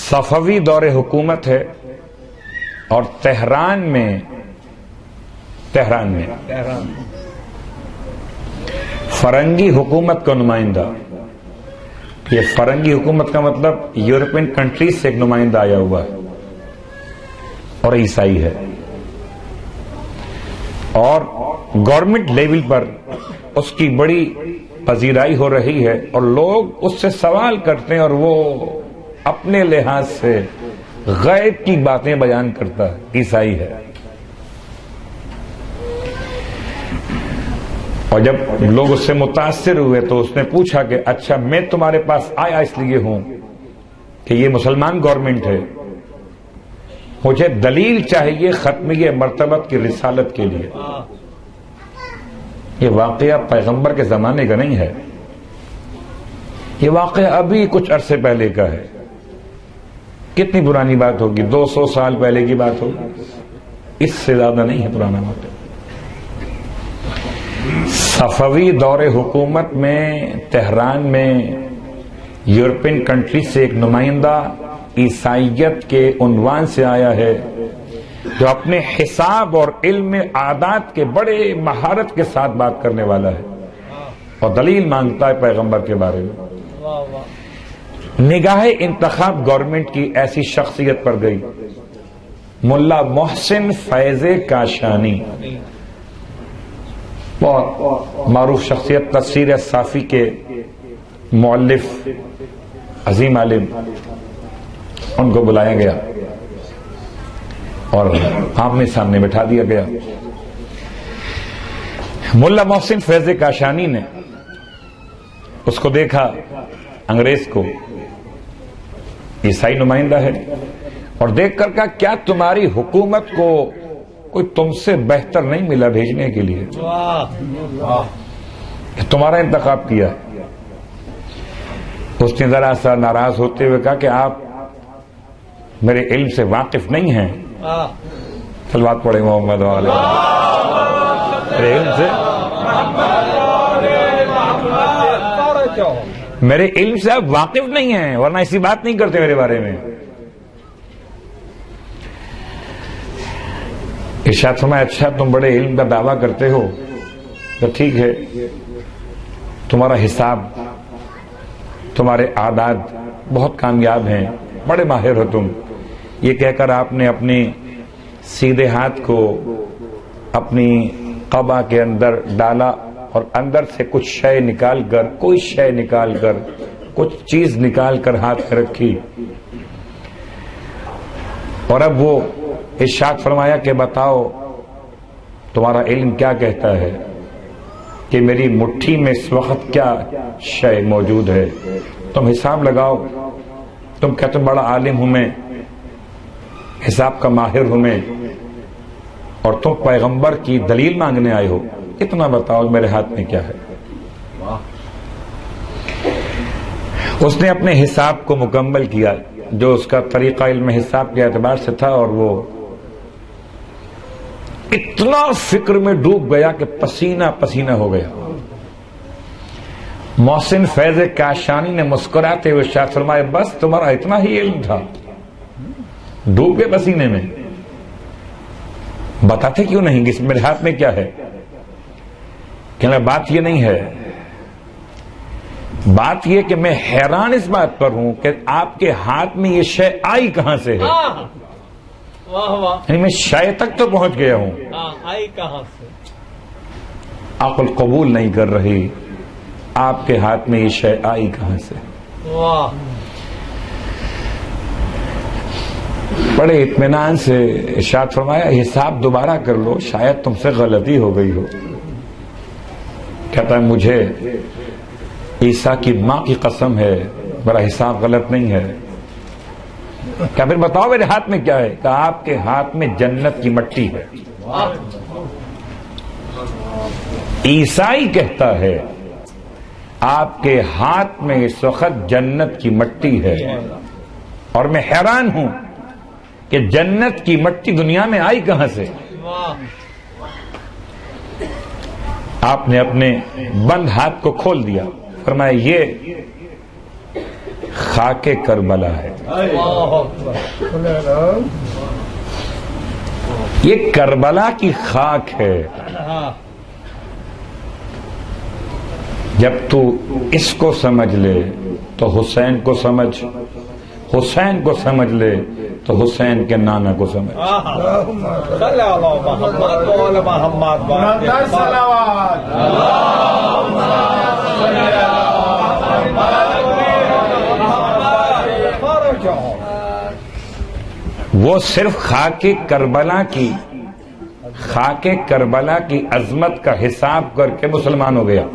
صفوی دور حکومت ہے اور تہران میں فرنگی حکومت کا نمائندہ، یہ فرنگی حکومت کا مطلب یورپین کنٹریز سے ایک نمائندہ آیا ہوا ہے اور عیسائی ہے، اور گورنمنٹ لیول پر اس کی بڑی پذیرائی ہو رہی ہے اور لوگ اس سے سوال کرتے ہیں اور وہ اپنے لحاظ سے غیب کی باتیں بیان کرتا ہے، عیسائی ہے۔ اور جب لوگ اس سے متاثر ہوئے تو اس نے پوچھا کہ اچھا میں تمہارے پاس آیا اس لیے ہوں کہ یہ مسلمان گورنمنٹ ہے، مجھے دلیل چاہیے ختمیہ مرتبت کی رسالت کے لیے۔ یہ واقعہ پیغمبر کے زمانے کا نہیں ہے، یہ واقعہ ابھی کچھ عرصے پہلے کا ہے۔ کتنی پرانی بات ہوگی؟ 200 سال پہلے کی بات ہوگی، اس سے زیادہ نہیں ہے پرانا واقعہ۔ صفوی دور حکومت میں تہران میں یورپین کنٹری سے ایک نمائندہ عیسائیت کے عنوان سے آیا ہے، جو اپنے حساب اور علم عادات کے بڑے مہارت کے ساتھ بات کرنے والا ہے اور دلیل مانگتا ہے پیغمبر کے بارے میں۔ نگاہ انتخاب گورنمنٹ کی ایسی شخصیت پر گئی، ملا محسن فیض کاشانی، بہت معروف شخصیت، تفسیر صافی کے مؤلف، عظیم عالم، ان کو بلایا گیا اور آمنے سامنے بٹھا دیا گیا۔ ملا محسن فیض کاشانی نے اس کو دیکھا، انگریز کو، عیسائی نمائندہ ہے، اور دیکھ کر کہا کیا تمہاری حکومت کو کوئی تم سے بہتر نہیں ملا بھیجنے کے لیے؟ تمہارا انتخاب کیا ہے۔ اس نے ذرا سا ناراض ہوتے ہوئے کہا کہ آپ میرے علم سے واقف نہیں ہیں۔ صلوات پڑھیں محمد والے۔ میرے علم سے آپ واقف نہیں ہیں، ورنہ ایسی بات نہیں کرتے میرے بارے میں۔ ارشاد فرمایا اچھا تم بڑے علم کا دعویٰ کرتے ہو تو ٹھیک ہے، تمہارا حساب، تمہارے عادات بہت کامیاب ہیں، بڑے ماہر ہو تم۔ یہ کہہ کر آپ نے اپنے سیدھے ہاتھ کو اپنی قبا کے اندر ڈالا اور اندر سے کچھ شے نکال کر، کوئی شے نکال کر، کچھ چیز نکال کر ہاتھ میں رکھی، اور اب وہ ارشاد فرمایا کہ بتاؤ تمہارا علم کیا کہتا ہے کہ میری مٹھی میں اس وقت کیا شے موجود ہے، تم حساب لگاؤ۔ تم کہتے بڑا عالم ہوں میں، حساب کا ماہر ہوں میں، اور تم پیغمبر کی دلیل مانگنے آئے ہو، اتنا بتاؤ میرے ہاتھ میں کیا ہے۔ اس نے اپنے حساب کو مکمل کیا جو اس کا طریقہ علم حساب کے اعتبار سے تھا، اور وہ اتنا فکر میں ڈوب گیا کہ پسینہ پسینہ ہو گیا۔ محسن فیض کاشانی نے مسکراتے ہوئے ارشاد فرمایا بس تمہارا اتنا ہی علم تھا؟ ڈوب گئے پسینے میں؟ بتاتے کیوں نہیں کہ میرے ہاتھ میں کیا ہے؟ کہنا بات یہ نہیں ہے، بات یہ کہ میں حیران اس بات پر ہوں کہ آپ کے ہاتھ میں یہ شے آئی کہاں سے ہے؟ یعنی میں شے تک تو پہنچ گیا ہوں، آئی کہاں سے؟ عقل قبول نہیں کر رہی، آپ کے ہاتھ میں یہ شے آئی کہاں سے؟ بڑے اطمینان سے ارشاد فرمایا حساب دوبارہ کر لو، شاید تم سے غلطی ہو گئی ہو۔ کہتا ہے مجھے عیسیٰ کی ماں کی قسم ہے میرا حساب غلط نہیں ہے۔ کیا پھر بتاؤ میرے ہاتھ میں کیا ہے؟ کہ آپ کے ہاتھ میں جنت کی مٹی ہے۔ عیسائی کہتا ہے آپ کے ہاتھ میں اس وقت جنت کی مٹی ہے، اور میں حیران ہوں کہ جنت کی مٹی دنیا میں آئی کہاں سے؟ آپ نے اپنے بند ہاتھ کو کھول دیا، فرمایا یہ خاک کربلا ہے۔ یہ کربلا کی خاک ہے. جب تو اس کو سمجھ لے تو حسین کو سمجھ، حسین کو سمجھ لے تو حسین کے نانا کو سمجھ. وہ صرف خاک کربلا کی عظمت کا حساب کر کے مسلمان ہو گیا.